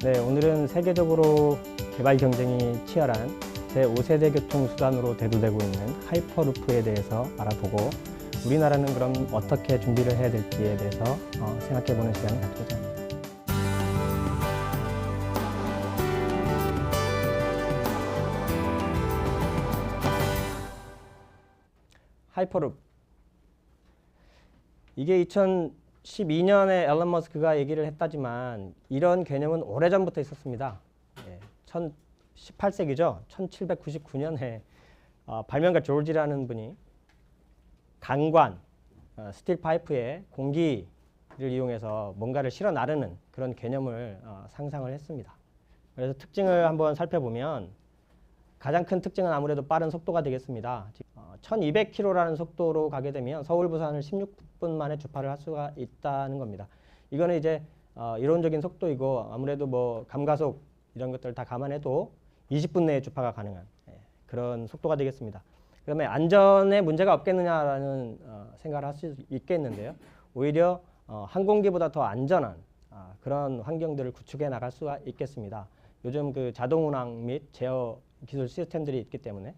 네, 오늘은 세계적으로 개발 경쟁이 치열한 제5세대 교통수단으로 대두되고 있는 하이퍼루프에 대해서 알아보고 우리나라는 그럼 어떻게 준비를 해야 될지에 대해서 생각해보는 시간을 갖고자 합니다. 하이퍼루프. 이게 2012년에 앨런 머스크가 얘기를 했다지만 이런 개념은 오래전부터 있었습니다. 18세기죠. 1799년에 발명가 조지라는 분이 강관, 스틸 파이프에 공기를 이용해서 뭔가를 실어 나르는 그런 개념을 상상을 했습니다. 그래서 특징을 한번 살펴보면 가장 큰 특징은 아무래도 빠른 속도가 되겠습니다. 1200km라는 속도로 가게 되면 서울, 부산을 16분 만에 주파를 할 수가 있다는 겁니다. 이거는 이제 이론적인 속도이고 아무래도 뭐 감가속 이런 것들 다 감안해도 20분 내에 주파가 가능한 그런 속도가 되겠습니다. 그다음에 안전에 문제가 없겠느냐라는 생각을 할 수 있겠는데요. 오히려 항공기보다 더 안전한 그런 환경들을 구축해 나갈 수가 있겠습니다. 요즘 그 자동 운항 및 제어 기술 시스템들이 있기 때문에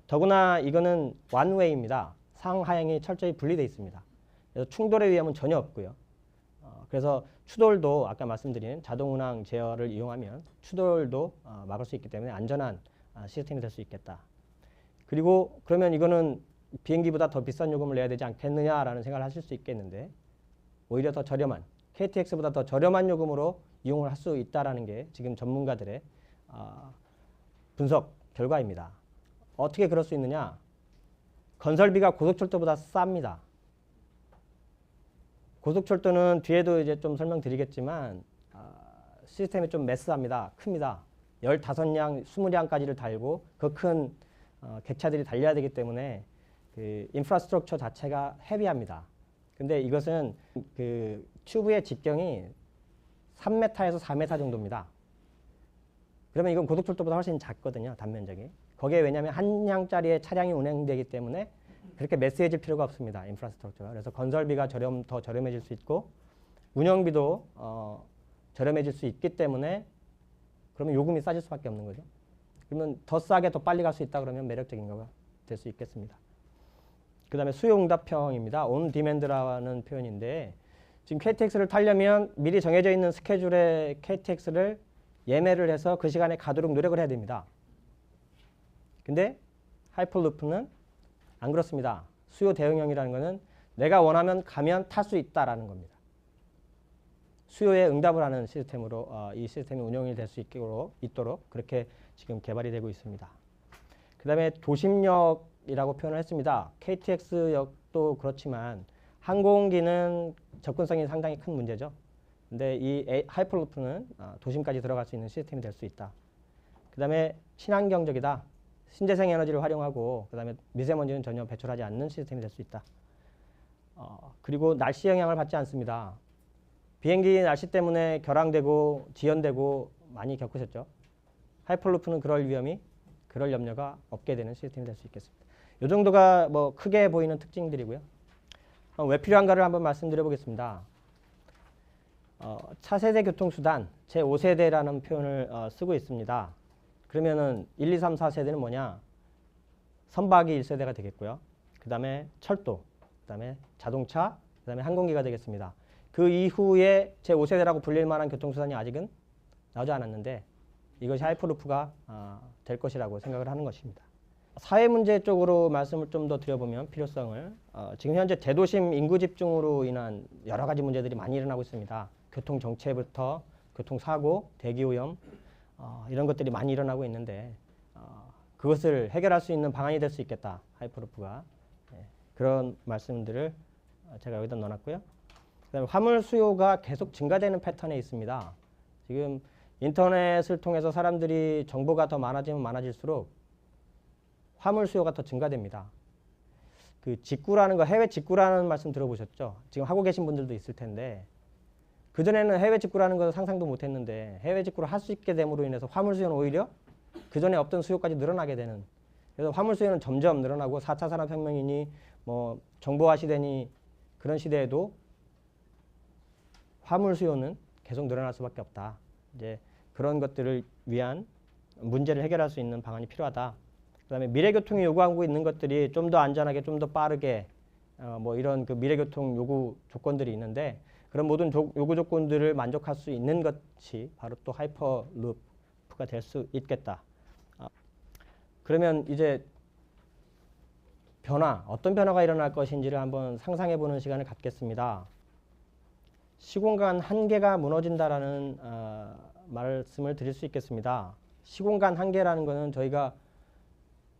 더구나 이거는 원웨이입니다. 상하향이 철저히 분리되어 있습니다. 그래서 충돌의 위험은 전혀 없고요. 그래서 추돌도 아까 말씀드린 자동 운항 제어를 이용하면 추돌도 막을 수 있기 때문에 안전한 시스템이 될 수 있겠다. 그리고 그러면 이거는 비행기보다 더 비싼 요금을 내야 되지 않겠느냐라는 생각을 하실 수 있겠는데 오히려 더 저렴한 KTX보다 더 저렴한 요금으로 이용을 할 수 있다는 게 지금 전문가들의 분석 결과입니다. 어떻게 그럴 수 있느냐? 건설비가 고속철도보다 쌉니다. 고속철도는 뒤에도 이제 좀 설명드리겠지만 시스템이 좀 메스합니다. 큽니다. 15량, 20량까지를 달고 그 큰 객차들이 달려야 되기 때문에 그 인프라스트럭처 자체가 헤비합니다. 근데 이것은 그 튜브의 직경이 3m에서 4m 정도입니다. 그러면 이건 고속철도보다 훨씬 작거든요. 단면적이. 거기에 왜냐하면 한 량짜리의 차량이 운행되기 때문에 그렇게 매스해질 필요가 없습니다. 인프라스트럭처가. 그래서 건설비가 더 저렴해질 수 있고 운영비도 저렴해질 수 있기 때문에 그러면 요금이 싸질 수밖에 없는 거죠. 그러면 더 싸게 더 빨리 갈 수 있다 그러면 매력적인 거가 될 수 있겠습니다. 그 다음에 수요응답형입니다. 온 디맨드라는 표현인데 지금 KTX를 타려면 미리 정해져 있는 스케줄의 KTX를 예매를 해서 그 시간에 가도록 노력을 해야 됩니다. 근데 하이퍼루프는 안 그렇습니다. 수요 대응형이라는 것은 내가 원하면 가면 탈 수 있다라는 겁니다. 수요에 응답을 하는 시스템으로 이 시스템이 운영이 될 수 있도록 그렇게 지금 개발이 되고 있습니다. 그 다음에 도심역이라고 표현을 했습니다. KTX역도 그렇지만 항공기는 접근성이 상당히 큰 문제죠. 근데 이 하이퍼루프는 도심까지 들어갈 수 있는 시스템이 될 수 있다. 그 다음에 친환경적이다. 신재생 에너지를 활용하고 그 다음에 미세먼지는 전혀 배출하지 않는 시스템이 될 수 있다. 그리고 날씨 영향을 받지 않습니다. 비행기 날씨 때문에 결항되고 지연되고 많이 겪으셨죠. 하이퍼루프는 그럴 염려가 없게 되는 시스템이 될 수 있겠습니다. 이 정도가 뭐 크게 보이는 특징들이고요. 왜 필요한가를 한번 말씀드려 보겠습니다. 차세대 교통수단 제5세대라는 표현을 쓰고 있습니다. 그러면은 1, 2, 3, 4세대는 뭐냐? 선박이 1세대가 되겠고요. 그 다음에 철도, 그 다음에 자동차, 그 다음에 항공기가 되겠습니다. 그 이후에 제5세대라고 불릴 만한 교통수단이 아직은 나오지 않았는데 이것이 하이퍼루프가 될 것이라고 생각을 하는 것입니다. 사회문제 쪽으로 말씀을 좀 더 드려보면 필요성을 지금 현재 대도심 인구 집중으로 인한 여러 가지 문제들이 많이 일어나고 있습니다. 교통정체부터 교통사고, 대기오염 이런 것들이 많이 일어나고 있는데 그것을 해결할 수 있는 방안이 될 수 있겠다. 하이퍼루프가. 그런 말씀들을 제가 여기다 넣어놨고요. 그다음에 화물 수요가 계속 증가되는 패턴에 있습니다. 지금 인터넷을 통해서 사람들이 정보가 더 많아지면 많아질수록 화물 수요가 더 증가됩니다. 그 직구라는 거, 해외 직구라는 말씀 들어보셨죠? 지금 하고 계신 분들도 있을 텐데 그전에는 해외 직구라는 것을 상상도 못했는데 해외 직구를 할 수 있게 됨으로 인해서 화물 수요는 오히려 그전에 없던 수요까지 늘어나게 되는, 그래서 화물 수요는 점점 늘어나고 4차 산업혁명이니 뭐 정보화 시대니 그런 시대에도 화물 수요는 계속 늘어날 수밖에 없다. 이제 그런 것들을 위한 문제를 해결할 수 있는 방안이 필요하다. 그다음에 미래교통이 요구하고 있는 것들이 좀 더 안전하게, 좀 더 빠르게 뭐 이런 그 미래교통 요구 조건들이 있는데 그런 모든 요구 조건들을 만족할 수 있는 것이 바로 또 하이퍼루프가 될 수 있겠다. 그러면 이제 어떤 변화가 일어날 것인지를 한번 상상해보는 시간을 갖겠습니다. 시공간 한계가 무너진다라는 말씀을 드릴 수 있겠습니다. 시공간 한계라는 것은 저희가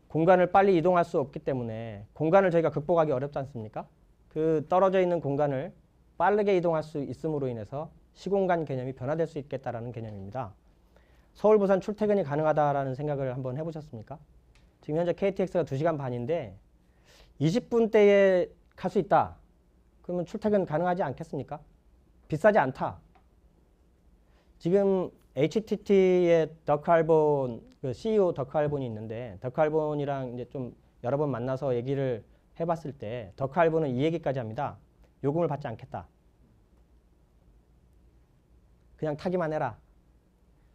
공간을 빨리 이동할 수 없기 때문에 공간을 저희가 극복하기 어렵지 않습니까? 그 떨어져 있는 공간을 빠르게 이동할 수 있음으로 인해서 시공간 개념이 변화될 수 있겠다라는 개념입니다. 서울, 부산 출퇴근이 가능하다라는 생각을 한번 해보셨습니까? 지금 현재 KTX가 2시간 반인데 20분대에 갈 수 있다. 그러면 출퇴근 가능하지 않겠습니까? 비싸지 않다. 지금 HTT의 더칼본, 그 CEO 더칼본이 있는데 더칼본이랑 이제 좀 여러 번 만나서 얘기를 해봤을 때 더칼본은 이 얘기까지 합니다. 요금을 받지 않겠다. 그냥 타기만 해라.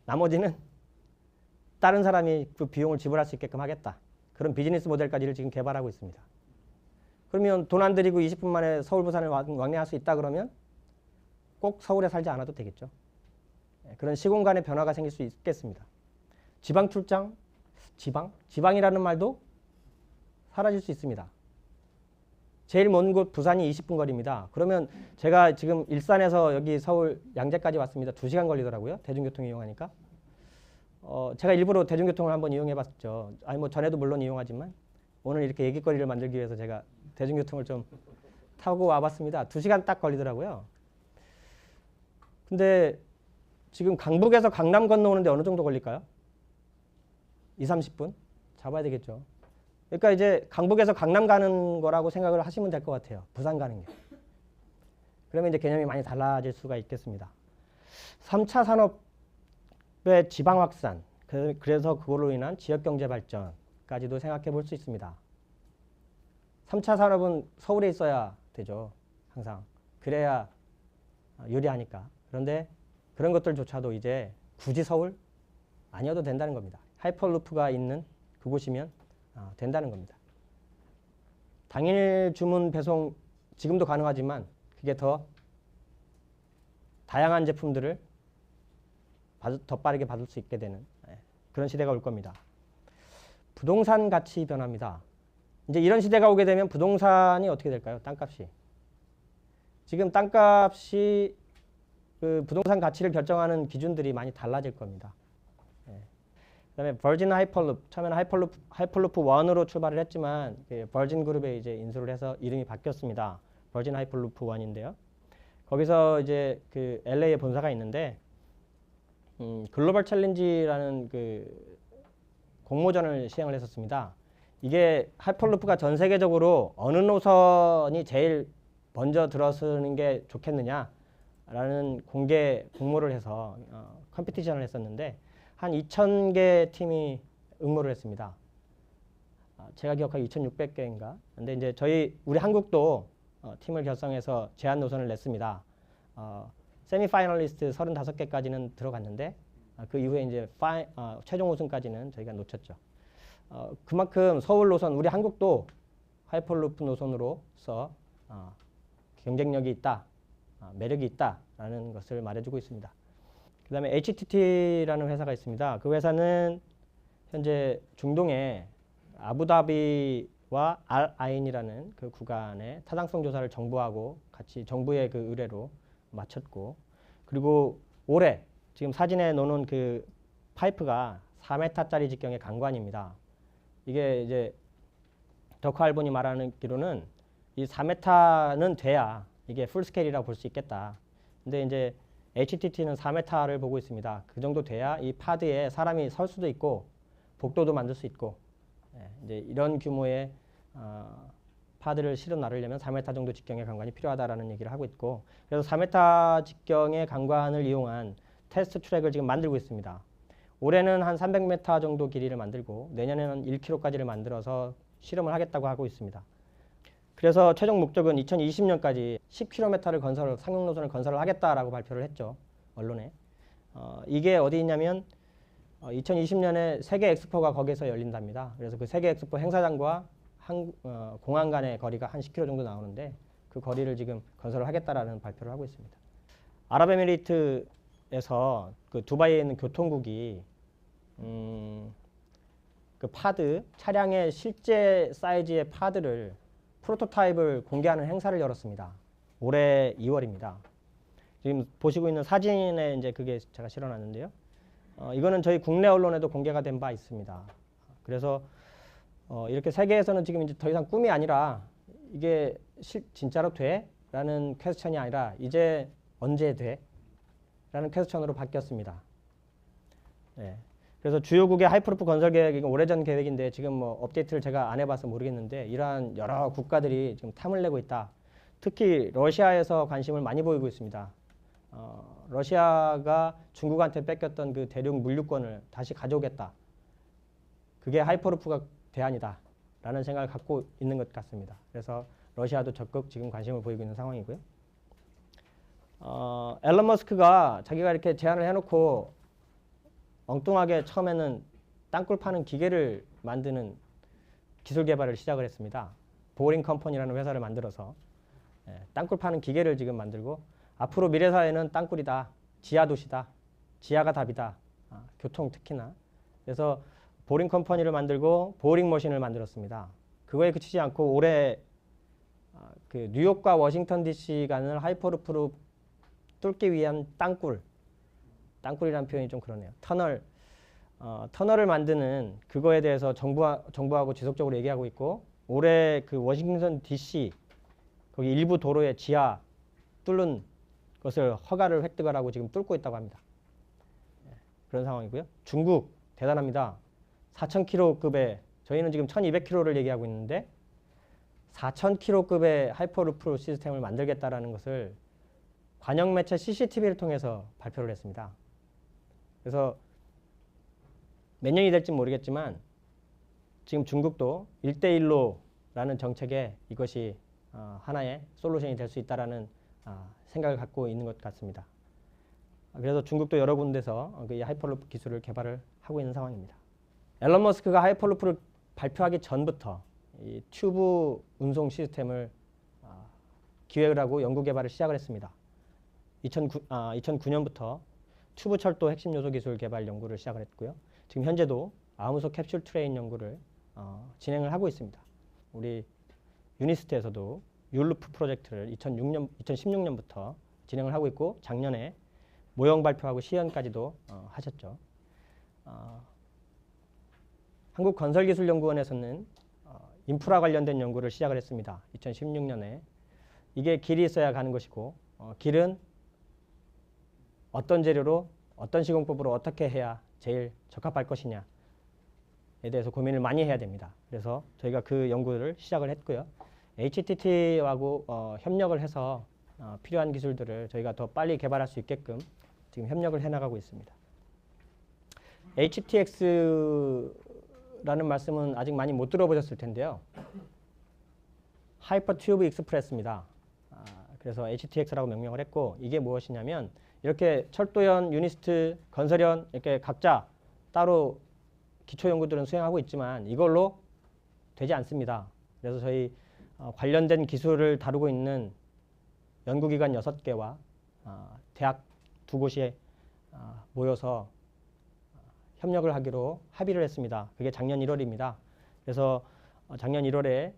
나머지는 다른 사람이 그 비용을 지불할 수 있게끔 하겠다. 그런 비즈니스 모델까지를 지금 개발하고 있습니다. 그러면 돈 안 들이고 20분 만에 서울, 부산을 왕래할 수 있다 그러면 꼭 서울에 살지 않아도 되겠죠. 그런 시공간의 변화가 생길 수 있겠습니다. 지방 출장, 지방이라는 말도 사라질 수 있습니다. 제일 먼 곳 부산이 20분 거리입니다. 그러면 제가 지금 일산에서 여기 서울 양재까지 왔습니다. 2시간 걸리더라고요. 대중교통 이용하니까. 제가 일부러 대중교통을 한번 이용해 봤죠. 아니 뭐 전에도 물론 이용하지만 오늘 이렇게 얘기거리를 만들기 위해서 제가 대중교통을 좀 타고 와봤습니다. 2시간 딱 걸리더라고요. 근데 지금 강북에서 강남 건너오는데 어느 정도 걸릴까요? 20-30분? 잡아야 되겠죠. 그러니까 이제 강북에서 강남 가는 거라고 생각을 하시면 될 것 같아요. 부산 가는 게. 그러면 이제 개념이 많이 달라질 수가 있겠습니다. 3차 산업의 지방 확산, 그래서 그걸로 인한 지역경제 발전까지도 생각해 볼 수 있습니다. 3차 산업은 서울에 있어야 되죠. 항상. 그래야 유리하니까. 그런데 그런 것들조차도 이제 굳이 서울 아니어도 된다는 겁니다. 하이퍼루프가 있는 그곳이면 된다는 겁니다. 당일 주문 배송 지금도 가능하지만 그게 더 다양한 제품들을 더 빠르게 받을 수 있게 되는 그런 시대가 올 겁니다. 부동산 가치 변화입니다. 이제 이런 시대가 오게 되면 부동산이 어떻게 될까요? 땅값이. 지금 땅값이 그 부동산 가치를 결정하는 기준들이 많이 달라질 겁니다. 그다음에 버진 하이퍼루프, 처음에는 하이퍼루프 1으로 출발을 했지만 버진 그룹에 이제 인수를 해서 이름이 바뀌었습니다. 버진 하이퍼루프 1인데요. 거기서 이제 그 LA에 본사가 있는데 글로벌 챌린지라는 그 공모전을 시행을 했었습니다. 이게 하이퍼루프가 전 세계적으로 어느 노선이 제일 먼저 들어서는 게 좋겠느냐라는 공개 공모를 해서 컴피티션을 했었는데 한 2,000개 팀이 응모를 했습니다. 제가 기억하기 2,600개인가. 근데 이제 우리 한국도 팀을 결성해서 제한 노선을 냈습니다. 세미파이널리스트 35개까지는 들어갔는데 그 이후에 이제 최종 우승까지는 저희가 놓쳤죠. 그만큼 서울 노선, 우리 한국도 하이퍼루프 노선으로서 경쟁력이 있다, 매력이 있다라는 것을 말해주고 있습니다. 그 다음에 HTT라는 회사가 있습니다. 그 회사는 현재 중동의 아부다비와 알아인이라는 그 구간의 타당성 조사를 정부하고 같이 정부의 그 의뢰로 마쳤고, 그리고 올해 지금 사진에 놓는 그 파이프가 4m짜리 직경의 강관입니다. 이게 이제 더칼본이 말하기로는 이 4m는 돼야 이게 풀스케일이라고 볼 수 있겠다. 근데 이제 HTT는 4m를 보고 있습니다. 그 정도 돼야 이 파드에 사람이 설 수도 있고 복도도 만들 수 있고 이제 이런 규모의 파드를 실어 나르려면 4m 정도 직경의 강관이 필요하다라는 얘기를 하고 있고, 그래서 4m 직경의 강관을 이용한 테스트 트랙을 지금 만들고 있습니다. 올해는 한 300m 정도 길이를 만들고 내년에는 1km까지를 만들어서 실험을 하겠다고 하고 있습니다. 그래서 최종 목적은 2020년까지 10km를 상용 노선을 건설을 하겠다라고 발표를 했죠. 언론에. 이게 어디 있냐면 2020년에 세계 엑스포가 거기서 열린답니다. 그래서 그 세계 엑스포 행사장과 공항 간의 거리가 한 10km 정도 나오는데 그 거리를 지금 건설을 하겠다라는 발표를 하고 있습니다. 아랍에미리트에서 그 두바이에 있는 교통국이 그 파드, 차량의 실제 사이즈의 파드를 프로토타입을 공개하는 행사를 열었습니다. 올해 2월입니다. 지금 보시고 있는 사진에 이제 그게 제가 실어놨는데요. 이거는 저희 국내 언론에도 공개가 된 바 있습니다. 그래서 이렇게 세계에서는 지금 이제 더 이상 꿈이 아니라 이게 진짜로 돼? 라는 퀘스천이 아니라 이제 언제 돼? 라는 퀘스천으로 바뀌었습니다. 네. 그래서 주요국의 하이퍼루프 건설 계획이 오래전 계획인데 지금 뭐 업데이트를 제가 안 해봐서 모르겠는데 이러한 여러 국가들이 지금 탐을 내고 있다. 특히 러시아에서 관심을 많이 보이고 있습니다. 러시아가 중국한테 뺏겼던 그 대륙 물류권을 다시 가져오겠다. 그게 하이퍼루프가 대안이다. 라는 생각을 갖고 있는 것 같습니다. 그래서 러시아도 적극 지금 관심을 보이고 있는 상황이고요. 앨런 머스크가 자기가 이렇게 제안을 해놓고 엉뚱하게 처음에는 땅굴 파는 기계를 만드는 기술 개발을 시작을 했습니다. 보링 컴퍼니라는 회사를 만들어서 땅굴 파는 기계를 지금 만들고 앞으로 미래 사회는 땅굴이다. 지하 도시다. 지하가 답이다. 교통 특히나. 그래서 보링 컴퍼니를 만들고 보링 머신을 만들었습니다. 그거에 그치지 않고 올해 그 뉴욕과 워싱턴 DC 간을 하이퍼루프로 뚫기 위한 땅굴이라는 표현이 좀 그러네요. 터널을 만드는 그거에 대해서 정부하고 지속적으로 얘기하고 있고 올해 그 워싱턴 DC 거기 일부 도로의 지하 뚫는 것을 허가를 획득을 하고 지금 뚫고 있다고 합니다. 그런 상황이고요. 중국 대단합니다. 4,000km급의 저희는 지금 1,200km를 얘기하고 있는데 4,000km급의 하이퍼루프 시스템을 만들겠다라는 것을 관영 매체 CCTV를 통해서 발표를 했습니다. 그래서 몇 년이 될지 모르겠지만 지금 중국도 1대1로라는 정책에 이것이 하나의 솔루션이 될 수 있다라는 생각을 갖고 있는 것 같습니다. 그래서 중국도 여러 군데서 이 하이퍼루프 기술을 개발을 하고 있는 상황입니다. 앨런 머스크가 하이퍼루프를 발표하기 전부터 이 튜브 운송 시스템을 기획을 하고 연구 개발을 시작을 했습니다. 2009년부터 튜브 철도 핵심 요소 기술 개발 연구를 시작을 했고요. 지금 현재도 아무속 캡슐 트레인 연구를 진행을 하고 있습니다. 우리 유니스트에서도 율루프 프로젝트를 2016년부터 진행을 하고 있고 작년에 모형 발표하고 시연까지도 하셨죠. 한국건설기술연구원에서는 인프라 관련된 연구를 시작을 했습니다. 2016년에. 이게 길이 있어야 가는 것이고 길은 어떤 재료로 어떤 시공법으로 어떻게 해야 제일 적합할 것이냐에 대해서 고민을 많이 해야 됩니다. 그래서 저희가 그 연구를 시작을 했고요. HTT하고 협력을 해서 필요한 기술들을 저희가 더 빨리 개발할 수 있게끔 지금 협력을 해나가고 있습니다. HTX라는 말씀은 아직 많이 못 들어보셨을 텐데요. 하이퍼 튜브 익스프레스입니다. 그래서 HTX라고 명명을 했고 이게 무엇이냐면 이렇게 철도연, 유니스트, 건설연 이렇게 각자 따로 기초연구들은 수행하고 있지만 이걸로 되지 않습니다. 그래서 저희 관련된 기술을 다루고 있는 연구기관 6개와 대학 2곳이 모여서 협력을 하기로 합의를 했습니다. 그게 작년 1월입니다. 그래서 작년 1월에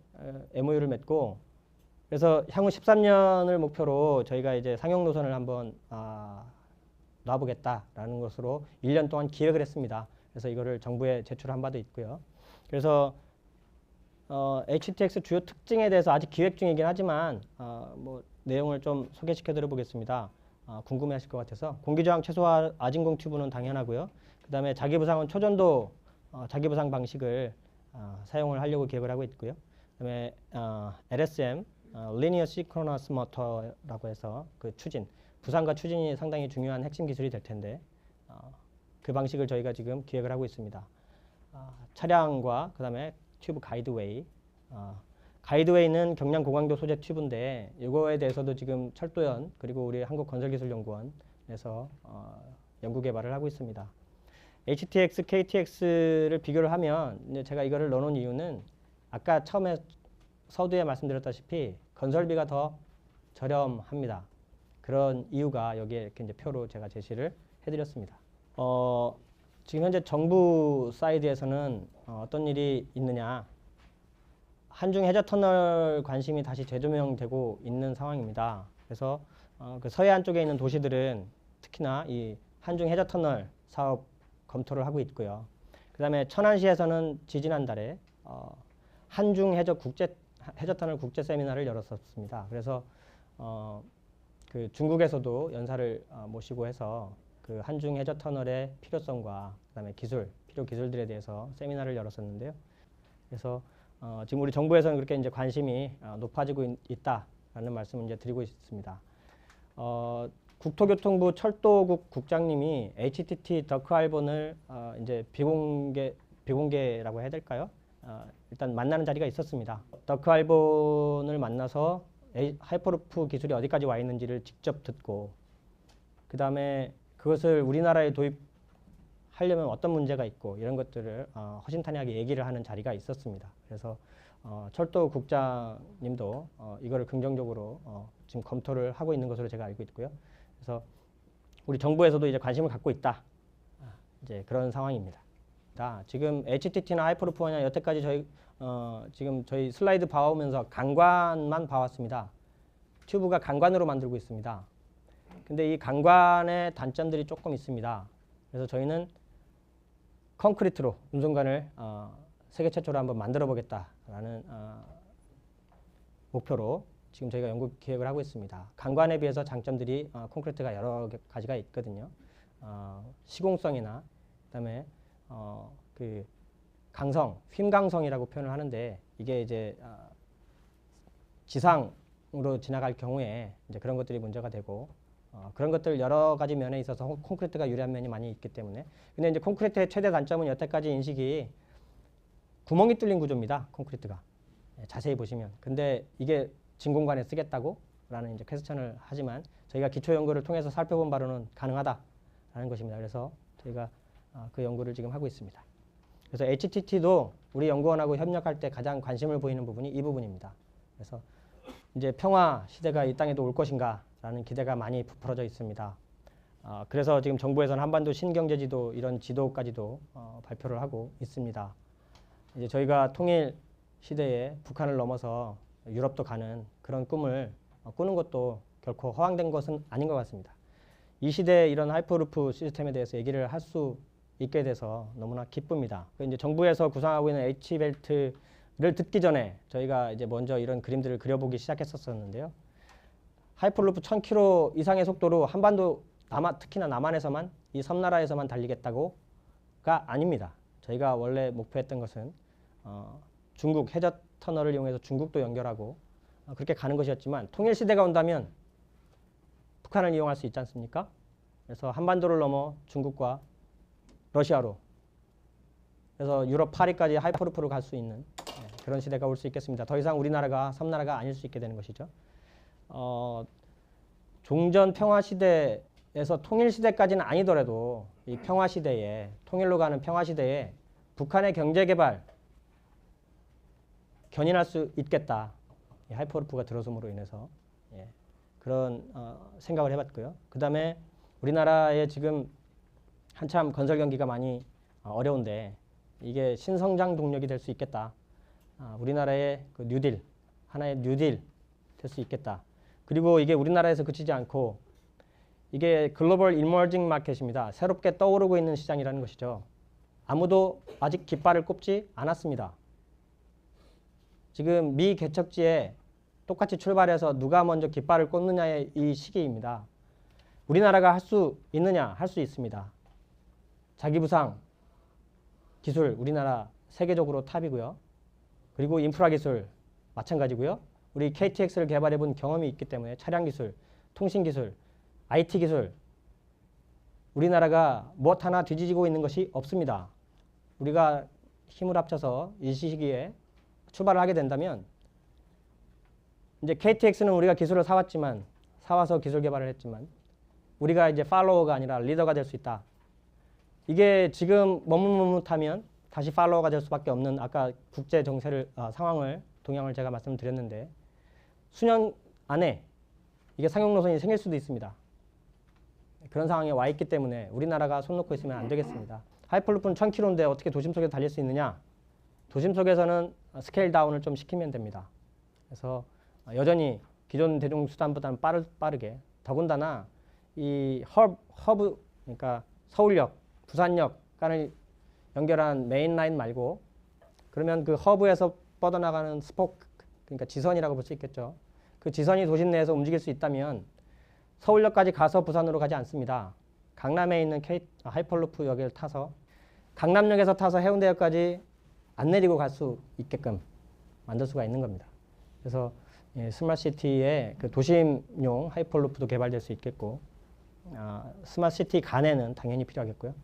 MOU를 맺고 그래서 향후 13년을 목표로 저희가 이제 상용 노선을 한번 놔보겠다라는 것으로 1년 동안 기획을 했습니다. 그래서 이거를 정부에 제출한 바도 있고요. 그래서 HTX 주요 특징에 대해서 아직 기획 중이긴 하지만 뭐 내용을 좀 소개시켜 드려 보겠습니다. 궁금해하실 것 같아서 공기저항 최소화 아진공 튜브는 당연하고요. 그 다음에 자기부상은 초전도 자기부상 방식을 사용을 하려고 기획을 하고 있고요. 그 다음에 LSM Linear Synchronous Motor라고 해서 그 추진, 부상과 추진이 상당히 중요한 핵심 기술이 될 텐데 그 방식을 저희가 지금 기획을 하고 있습니다. 차량과 그 다음에 튜브 가이드웨이, 가이드웨이는 경량 고강도 소재 튜브인데 이거에 대해서도 지금 철도연 그리고 우리 한국건설기술연구원에서 연구 개발을 하고 있습니다. HTX, KTX를 비교를 하면 이제 제가 이거를 넣어놓은 이유는 아까 처음에 서두에 말씀드렸다시피 건설비가 더 저렴합니다. 그런 이유가 여기에 이렇게 이제 표로 제가 제시를 해드렸습니다. 지금 현재 정부 사이드에서는 어떤 일이 있느냐, 한중 해저 터널 관심이 다시 재조명되고 있는 상황입니다. 그래서 그 서해안 쪽에 있는 도시들은 특히나 이 한중 해저 터널 사업 검토를 하고 있고요. 그 다음에 천안시에서는 지지난달에 한중 해저 터널 국제 세미나를 열었었습니다. 그래서 그 중국에서도 연사를 모시고 해서 그 한중 해저 터널의 필요성과 그다음에 필요 기술들에 대해서 세미나를 열었었는데요. 그래서 지금 우리 정부에서는 그렇게 이제 관심이 높아지고 있다라는 말씀을 이제 드리고 있습니다. 국토교통부 철도국 국장님이 HTT 더크알본을 이제 비공개라고 해야 될까요? 일단 만나는 자리가 있었습니다. 더크알본을 만나서 하이퍼루프 기술이 어디까지 와 있는지를 직접 듣고, 그 다음에 그것을 우리나라에 도입하려면 어떤 문제가 있고 이런 것들을 허심탄회하게 얘기를 하는 자리가 있었습니다. 그래서 철도 국장님도 이거를 긍정적으로 지금 검토를 하고 있는 것으로 제가 알고 있고요. 그래서 우리 정부에서도 이제 관심을 갖고 있다. 이제 그런 상황입니다. 지금 HTT나 하이퍼루프나 여태까지 지금 저희 슬라이드 봐오면서 강관만 봐왔습니다. 튜브가 강관으로 만들고 있습니다. 근데 이 강관의 단점들이 조금 있습니다. 그래서 저희는 콘크리트로 운송관을 세계 최초로 한번 만들어 보겠다라는 목표로 지금 저희가 연구 기획을 하고 있습니다. 강관에 비해서 장점들이 콘크리트가 여러 가지가 있거든요. 시공성이나 그다음에 그 강성, 휨강성이라고 표현을 하는데, 이게 이제 지상으로 지나갈 경우에 이제 그런 것들이 문제가 되고, 그런 것들 여러 가지 면에 있어서 콘크리트가 유리한 면이 많이 있기 때문에. 근데 이제 콘크리트의 최대 단점은 여태까지 인식이 구멍이 뚫린 구조입니다. 콘크리트가. 자세히 보시면. 근데 이게 진공관에 쓰겠다고 라는 이제 퀘스천을 하지만 저희가 기초 연구를 통해서 살펴본 바로는 가능하다라는 것입니다. 그래서 저희가 그 연구를 지금 하고 있습니다. 그래서 HTT도 우리 연구원하고 협력할 때 가장 관심을 보이는 부분이 이 부분입니다. 그래서 이제 평화 시대가 이 땅에도 올 것인가 라는 기대가 많이 부풀어져 있습니다. 그래서 지금 정부에서는 한반도 신경제지도 이런 지도까지도 발표를 하고 있습니다. 이제 저희가 통일 시대에 북한을 넘어서 유럽도 가는 그런 꿈을 꾸는 것도 결코 허황된 것은 아닌 것 같습니다. 이 시대에 이런 하이퍼루프 시스템에 대해서 얘기를 할 수 있게 돼서 너무나 기쁩니다. 이제 정부에서 구상하고 있는 H벨트를 듣기 전에 저희가 이제 먼저 이런 그림들을 그려보기 시작했었는데요. 하이퍼루프 1000km 이상의 속도로 한반도 특히나 남한에서만, 이 섬나라에서만 달리겠다고가 아닙니다. 저희가 원래 목표했던 것은 중국 해저 터널을 이용해서 중국도 연결하고 그렇게 가는 것이었지만, 통일 시대가 온다면 북한을 이용할 수 있지 않습니까? 그래서 한반도를 넘어 중국과 러시아로, 그래서 유럽 파리까지 하이퍼루프로 갈 수 있는 그런 시대가 올 수 있겠습니다. 더 이상 우리나라가 섬나라가 아닐 수 있게 되는 것이죠. 종전 평화 시대에서 통일 시대까지는 아니더라도 이 평화 시대에, 통일로 가는 평화 시대에 북한의 경제 개발 견인할 수 있겠다. 이 하이퍼루프가 들어섬으로 인해서 그런 생각을 해봤고요. 그 다음에 우리나라에 지금 한참 건설 경기가 많이 어려운데 이게 신성장 동력이 될 수 있겠다. 우리나라의 그 뉴딜, 하나의 뉴딜 될 수 있겠다. 그리고 이게 우리나라에서 그치지 않고 이게 글로벌 이머징 마켓입니다. 새롭게 떠오르고 있는 시장이라는 것이죠. 아무도 아직 깃발을 꼽지 않았습니다. 지금 미 개척지에 똑같이 출발해서 누가 먼저 깃발을 꽂느냐의 이 시기입니다. 우리나라가 할 수 있느냐? 할 수 있습니다. 자기부상 기술 우리나라 세계적으로 탑이고요. 그리고 인프라 기술 마찬가지고요. 우리 KTX를 개발해 본 경험이 있기 때문에 차량 기술, 통신 기술, IT 기술 우리나라가 무엇 하나 뒤지고 있는 것이 없습니다. 우리가 힘을 합쳐서 이 시기에 출발을 하게 된다면, 이제 KTX는 우리가 기술을 사와서 기술 개발을 했지만 우리가 이제 팔로워가 아니라 리더가 될 수 있다. 이게 지금 머뭇머뭇하면 다시 팔로워가 될 수밖에 없는 아까 국제 정세를 상황을 동향을 제가 말씀드렸는데 수년 안에 이게 상용 노선이 생길 수도 있습니다. 그런 상황에 와 있기 때문에 우리나라가 손 놓고 있으면 안 되겠습니다. 하이퍼루프는 1000km인데 어떻게 도심 속에서 달릴 수 있느냐? 도심 속에서는 스케일 다운을 좀 시키면 됩니다. 그래서 여전히 기존 대중수단보다는 빠르게 더군다나 이 허브 그러니까 서울역, 부산역 간을 연결한 메인 라인 말고 그러면 그 허브에서 뻗어나가는 스포크 그러니까 지선이라고 볼 수 있겠죠. 그 지선이 도심 내에서 움직일 수 있다면 서울역까지 가서 부산으로 가지 않습니다. 강남에 있는 하이퍼루프 역을 타서 강남역에서 타서 해운대역까지 안 내리고 갈 수 있게끔 만들 수가 있는 겁니다. 그래서 스마트시티의 그 도심용 하이퍼루프도 개발될 수 있겠고 스마트시티 간에는 당연히 필요하겠고요.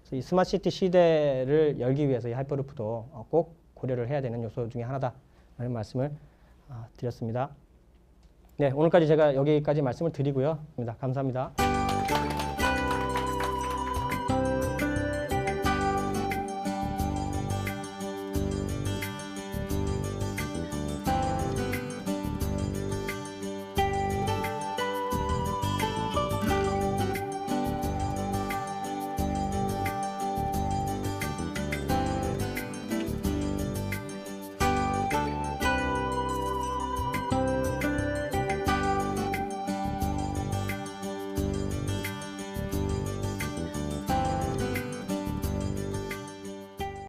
그래서 이 스마트시티 시대를 열기 위해서 이 하이퍼루프도 꼭 고려를 해야 되는 요소 중에 하나다 라는 말씀을 드렸습니다. 네, 오늘까지 제가 여기까지 말씀을 드리고요. 감사합니다.